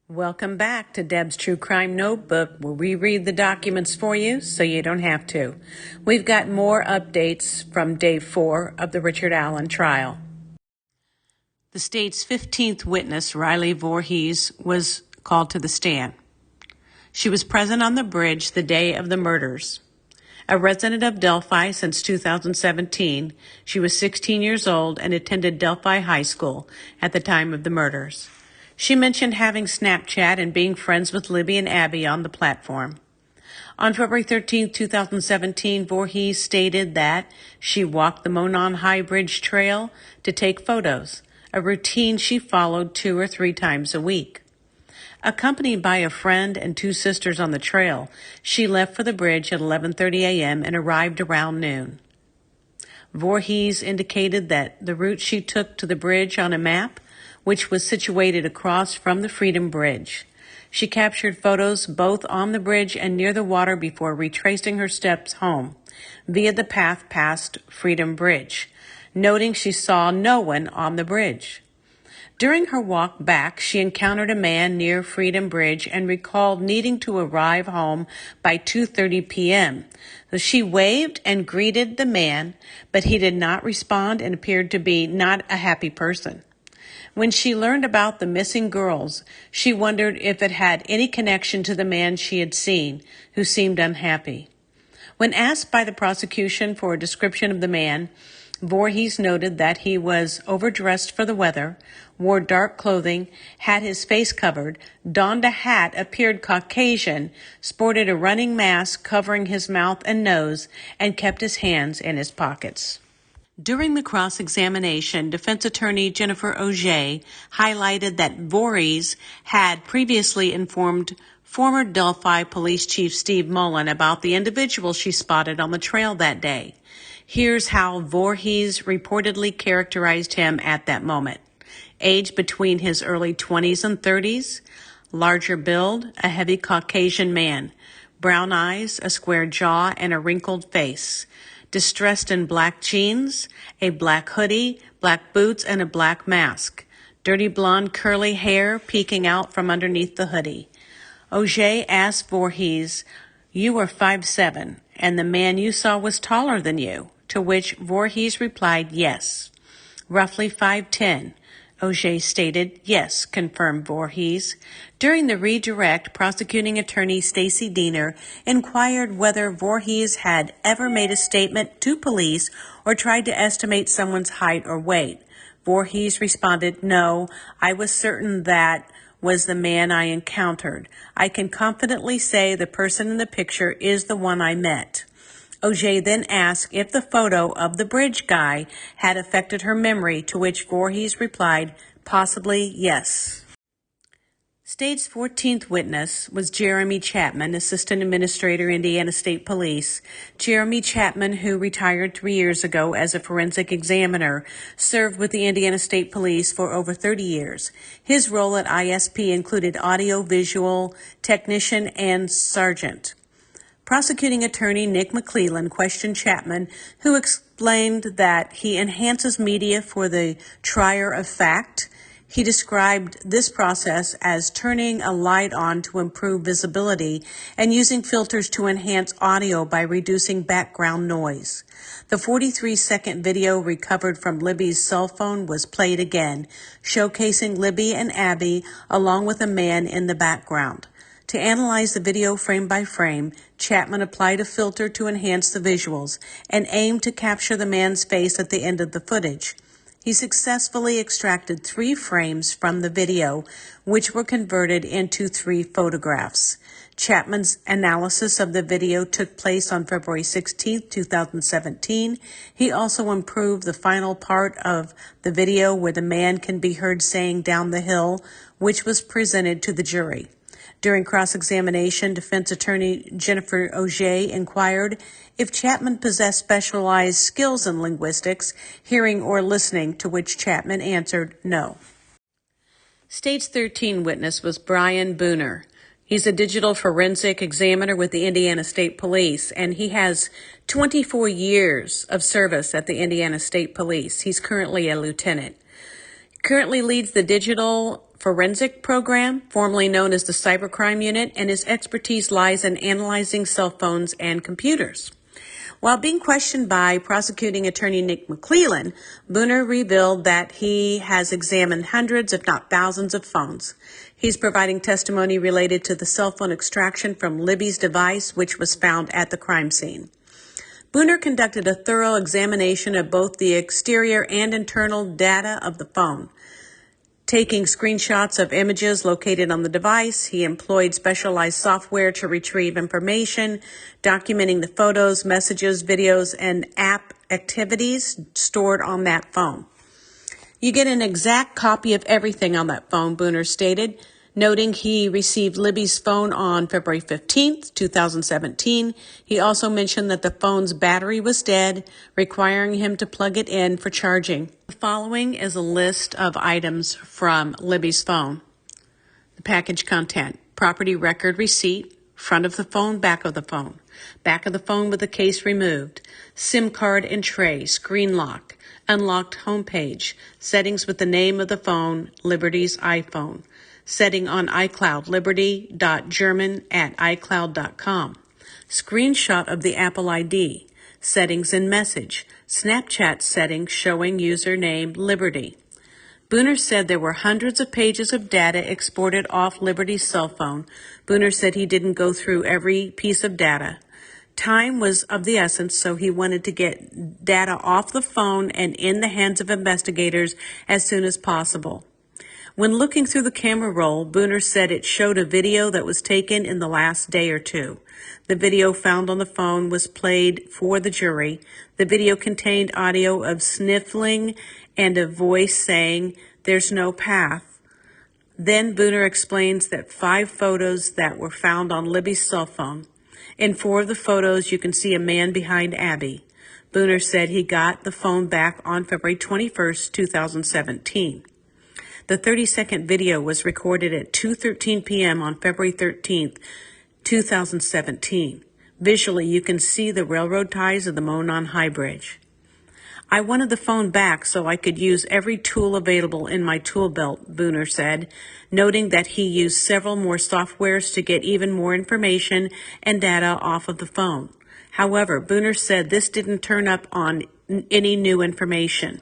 Welcome back to Deb's True Crime Notebook, where we read the documents for you so you don't have to. We've got more updates from day 4 of the Richard Allen trial. The state's 15th witness, Riley Voorhees, was called to the stand. She was present on the bridge the day of the murders. A resident of Delphi since 2017, she was 16 years old and attended Delphi High School at the time of the murders. She mentioned having Snapchat and being friends with Libby and Abby on the platform. On February 13, 2017, Voorhees stated that she walked the Monon High Bridge Trail to take photos, a routine she followed 2 or 3 times a week. Accompanied by a friend and 2 sisters on the trail, she left for the bridge at 11:30 a.m. and arrived around noon. Voorhees indicated that the route she took to the bridge on a map, which was situated across from the Freedom Bridge. She captured photos both on the bridge and near the water before retracing her steps home via the path past Freedom Bridge, noting she saw no one on the bridge. During her walk back, she encountered a man near Freedom Bridge and recalled needing to arrive home by 2:30 p.m. So she waved and greeted the man, but he did not respond and appeared to be not a happy person. When she learned about the missing girls, she wondered if it had any connection to the man she had seen, who seemed unhappy. When asked by the prosecution for a description of the man, Voorhees noted that he was overdressed for the weather, wore dark clothing, had his face covered, donned a hat, appeared Caucasian, sported a running mask covering his mouth and nose, and kept his hands in his pockets. During the cross-examination, defense attorney Jennifer Auger highlighted that Voorhees had previously informed former Delphi Police Chief Steve Mullen about the individual she spotted on the trail that day. Here's how Voorhees reportedly characterized him at that moment. Age between his early 20s and 30s, larger build, a heavy Caucasian man, brown eyes, a square jaw, and a wrinkled face. Distressed in black jeans, a black hoodie, black boots, and a black mask. Dirty blonde curly hair peeking out from underneath the hoodie. Auger asked Voorhees, "You are 5'7", and the man you saw was taller than you," to which Voorhees replied, "Yes." "Roughly 5'10", Auger stated. "Yes," confirmed Voorhees. During the redirect, prosecuting attorney Stacey Diener inquired whether Voorhees had ever made a statement to police or tried to estimate someone's height or weight. Voorhees responded, "No, I was certain that was the man I encountered. I can confidently say the person in the picture is the one I met." Auger then asked if the photo of the bridge guy had affected her memory, to which Voorhees replied, "Possibly, yes." State's 14th witness was Jeremy Chapman, Assistant Administrator, Indiana State Police. Jeremy Chapman, who retired 3 years ago as a forensic examiner, served with the Indiana State Police for over 30 years. His role at ISP included audio-visual technician and sergeant. Prosecuting attorney Nick McClellan questioned Chapman, who explained that he enhances media for the trier of fact. He described this process as turning a light on to improve visibility and using filters to enhance audio by reducing background noise. The 43-second video recovered from Libby's cell phone was played again, showcasing Libby and Abby along with a man in the background. To analyze the video frame by frame, Chapman applied a filter to enhance the visuals and aimed to capture the man's face at the end of the footage. He successfully extracted 3 frames from the video, which were converted into 3 photographs. Chapman's analysis of the video took place on February 16, 2017. He also improved the final part of the video where the man can be heard saying "down the hill," which was presented to the jury. During cross-examination, defense attorney Jennifer Auger inquired if Chapman possessed specialized skills in linguistics, hearing, or listening, to which Chapman answered no. State's 13th witness was Brian Booner. He's a digital forensic examiner with the Indiana State Police, and he has 24 years of service at the Indiana State Police. He's currently a lieutenant. Currently leads the digital Forensic Program, formerly known as the Cybercrime Unit, and his expertise lies in analyzing cell phones and computers. While being questioned by prosecuting attorney Nick McClellan, Booner revealed that he has examined hundreds, if not thousands, of phones. He's providing testimony related to the cell phone extraction from Libby's device, which was found at the crime scene. Booner conducted a thorough examination of both the exterior and internal data of the phone. Taking screenshots of images located on the device, he employed specialized software to retrieve information, documenting the photos, messages, videos, and app activities stored on that phone. You get an exact copy of everything on that phone, Booner stated, noting he received Libby's phone on February 15th, 2017. He also mentioned that the phone's battery was dead, requiring him to plug it in for charging. The following is a list of items from Libby's phone. The package content: property record receipt, front of the phone, back of the phone with the case removed, SIM card and tray, screen lock, unlocked homepage, settings with the name of the phone, Liberty's iPhone, setting on iCloud, liberty.german@icloud.com, screenshot of the Apple ID, settings in message, Snapchat settings showing username Liberty. Booner said there were hundreds of pages of data exported off Liberty's cell phone. Booner said he didn't go through every piece of data. Time was of the essence, so he wanted to get data off the phone and in the hands of investigators as soon as possible. When looking through the camera roll, Booner said it showed a video that was taken in the last day or two. The video found on the phone was played for the jury. The video contained audio of sniffling and a voice saying, "There's no path." Then Booner explains that 5 photos that were found on Libby's cell phone. In 4 of the photos, you can see a man behind Abby. Booner said he got the phone back on February 21st, 2017. The 30-second video was recorded at 2:13 p.m. on February 13th, 2017. Visually, you can see the railroad ties of the Monon High Bridge. "I wanted the phone back so I could use every tool available in my tool belt," Booner said, noting that he used several more softwares to get even more information and data off of the phone. However, Booner said this didn't turn up on any new information.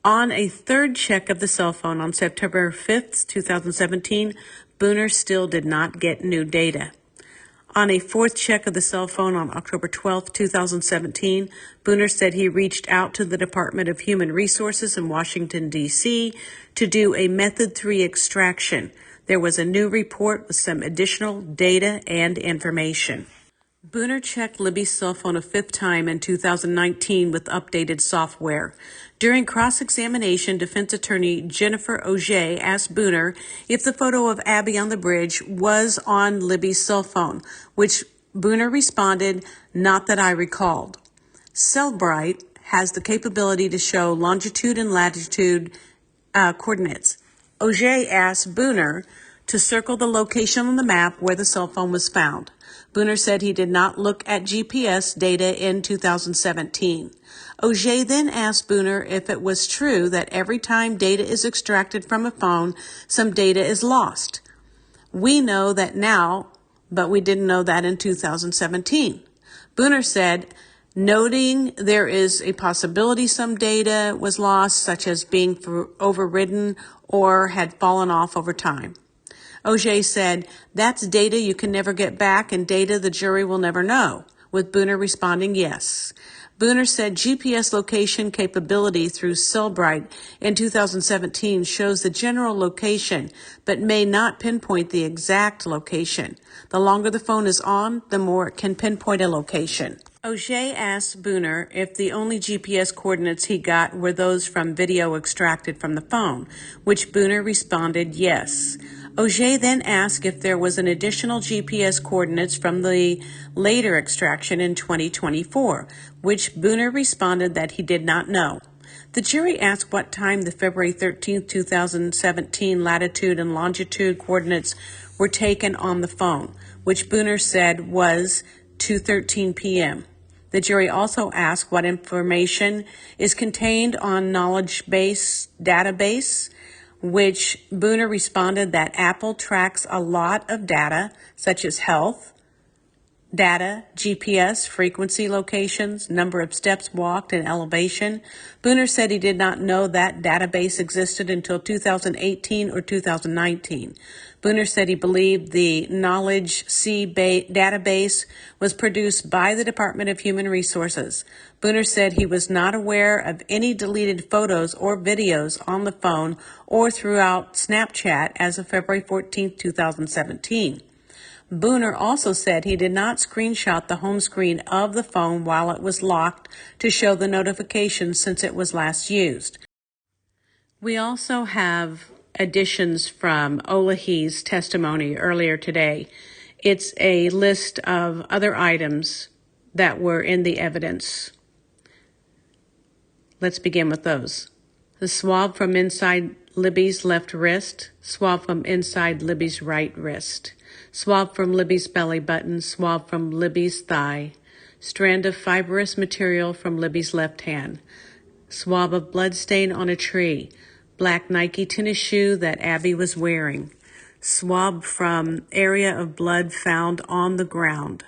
On a third check of the cell phone on September 5th, 2017, Booner still did not get new data. On a fourth check of the cell phone on October 12th, 2017, Booner said he reached out to the Department of Human Resources in Washington, D.C. to do a Method 3 extraction. There was a new report with some additional data and information. Booner checked Libby's cell phone a 5th time in 2019 with updated software. During cross-examination, defense attorney Jennifer Auger asked Booner if the photo of Abby on the bridge was on Libby's cell phone, which Booner responded, "Not that I recalled." Cellbrite has the capability to show longitude and latitude coordinates. Auger asked Booner to circle the location on the map where the cell phone was found. Booner said he did not look at GPS data in 2017. Auger then asked Booner if it was true that every time data is extracted from a phone, some data is lost. "We know that now, but we didn't know that in 2017. Booner said, noting there is a possibility some data was lost, such as being overridden or had fallen off over time. Auger said, "That's data you can never get back and data the jury will never know," with Booner responding yes. Booner said GPS location capability through Cellbrite in 2017 shows the general location, but may not pinpoint the exact location. The longer the phone is on, the more it can pinpoint a location. Auger asked Booner if the only GPS coordinates he got were those from video extracted from the phone, which Booner responded yes. Auger then asked if there was an additional GPS coordinates from the later extraction in 2024, which Booner responded that he did not know. The jury asked what time the February 13, 2017 latitude and longitude coordinates were taken on the phone, which Booner said was 2:13 p.m. The jury also asked what information is contained on knowledge base database, which Booner responded that Apple tracks a lot of data, such as health, data, GPS, frequency, locations, number of steps walked, and elevation. Booner said he did not know that database existed until 2018 or 2019. Booner said he believed the Knowledge C database was produced by the Department of Human Resources. Booner said he was not aware of any deleted photos or videos on the phone or throughout Snapchat as of February 14, 2017. Booner also said he did not screenshot the home screen of the phone while it was locked to show the notifications since it was last used. We also have additions from Olahi's testimony earlier today. It's a list of other items that were in the evidence. Let's begin with those. The swab from inside Libby's left wrist, swab from inside Libby's right wrist, swab from Libby's belly button, swab from Libby's thigh, strand of fibrous material from Libby's left hand, swab of blood stain on a tree, black Nike tennis shoe that Abby was wearing, swab from area of blood found on the ground,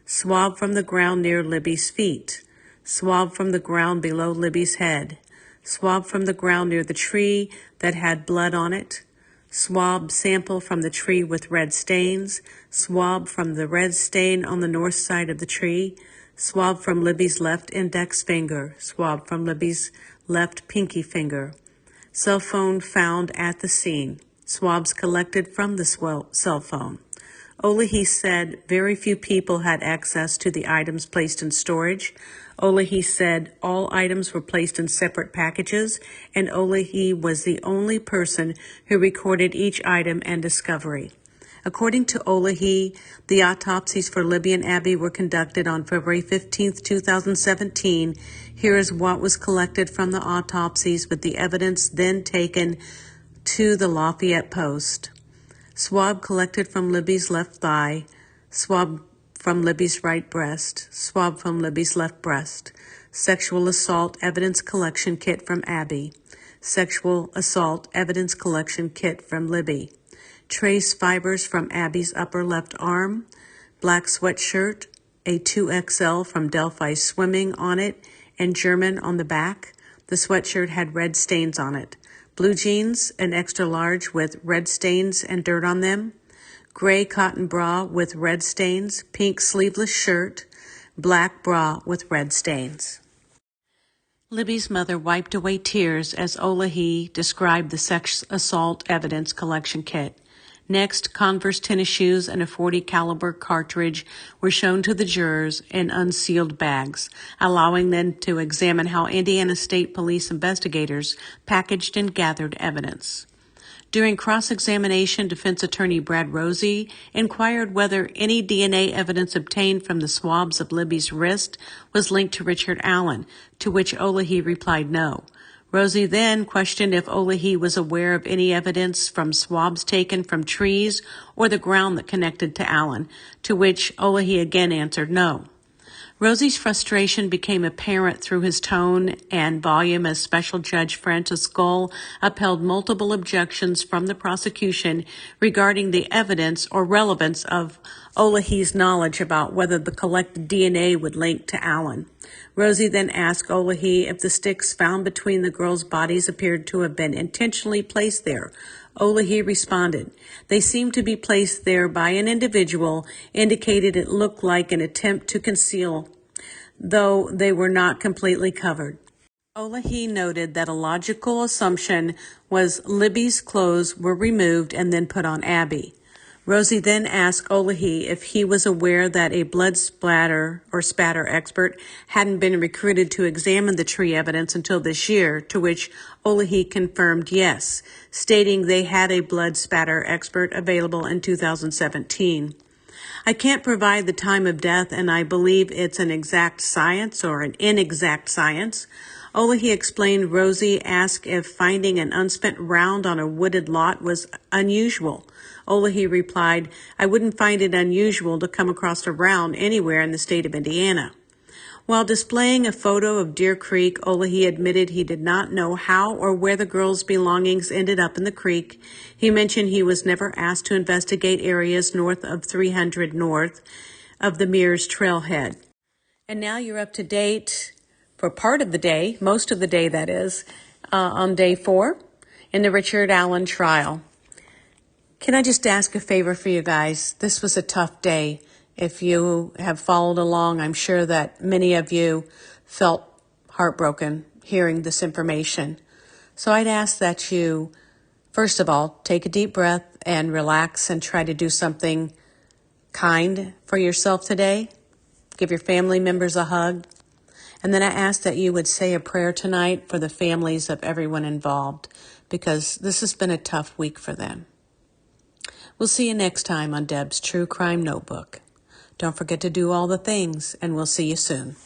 swab from the ground near Libby's feet, swab from the ground below Libby's head, swab from the ground near the tree that had blood on it, swab sample from the tree with red stains, swab from the red stain on the north side of the tree, swab from Libby's left index finger, swab from Libby's left pinky finger, cell phone found at the scene, swabs collected from the cell phone. Olahi said very few people had access to the items placed in storage. Olahi said all items were placed in separate packages, and Olahi was the only person who recorded each item and discovery. According to Olahi, the autopsies for Libby and Abby were conducted on February 15, 2017. Here is what was collected from the autopsies, with the evidence then taken to the Lafayette Post. Swab collected from Libby's left thigh, swab from Libby's right breast, swab from Libby's left breast, sexual assault evidence collection kit from Abby, sexual assault evidence collection kit from Libby, trace fibers from Abby's upper left arm, black sweatshirt, a 2XL from Delphi Swimming on it, and German on the back. The sweatshirt had red stains on it. Blue jeans, an extra large with red stains and dirt on them, gray cotton bra with red stains, pink sleeveless shirt, black bra with red stains. Libby's mother wiped away tears as Olahi described the sex assault evidence collection kit. Next, Converse tennis shoes and a .40 caliber cartridge were shown to the jurors in unsealed bags, allowing them to examine how Indiana State Police investigators packaged and gathered evidence. During cross-examination, defense attorney Brad Rosie inquired whether any DNA evidence obtained from the swabs of Libby's wrist was linked to Richard Allen, to which Olahi replied no. Rosie then questioned if Olahi was aware of any evidence from swabs taken from trees or the ground that connected to Allen, to which Olahi again answered no. Rosie's frustration became apparent through his tone and volume as Special Judge Francis Gull upheld multiple objections from the prosecution regarding the evidence or relevance of Olahi's knowledge about whether the collected DNA would link to Allen. Rosie then asked Olahi if the sticks found between the girls' bodies appeared to have been intentionally placed there. Olahi responded, "They seemed to be placed there by an individual, indicated it looked like an attempt to conceal, though they were not completely covered." Olahi noted that a logical assumption was Libby's clothes were removed and then put on Abby. Rosie then asked Olahi if he was aware that a blood splatter expert hadn't been recruited to examine the tree evidence until this year, to which Olahi confirmed yes, stating they had a blood spatter expert available in 2017. "I can't provide the time of death, and I believe it's an exact science or an inexact science." Olahi explained Rosie asked if finding an unspent round on a wooded lot was unusual. Olahi replied, "I wouldn't find it unusual to come across a round anywhere in the state of Indiana." While displaying a photo of Deer Creek, Olahi admitted he did not know how or where the girls' belongings ended up in the creek. He mentioned he was never asked to investigate areas north of 300 north of the Mears Trailhead. And now you're up to date for part of the day, most of the day that is, on day 4 in the Richard Allen trial. Can I just ask a favor for you guys? This was a tough day. If you have followed along, I'm sure that many of you felt heartbroken hearing this information. So I'd ask that you, first of all, take a deep breath and relax and try to do something kind for yourself today. Give your family members a hug. And then I ask that you would say a prayer tonight for the families of everyone involved, because this has been a tough week for them. We'll see you next time on Deb's True Crime Notebook. Don't forget to do all the things, and we'll see you soon.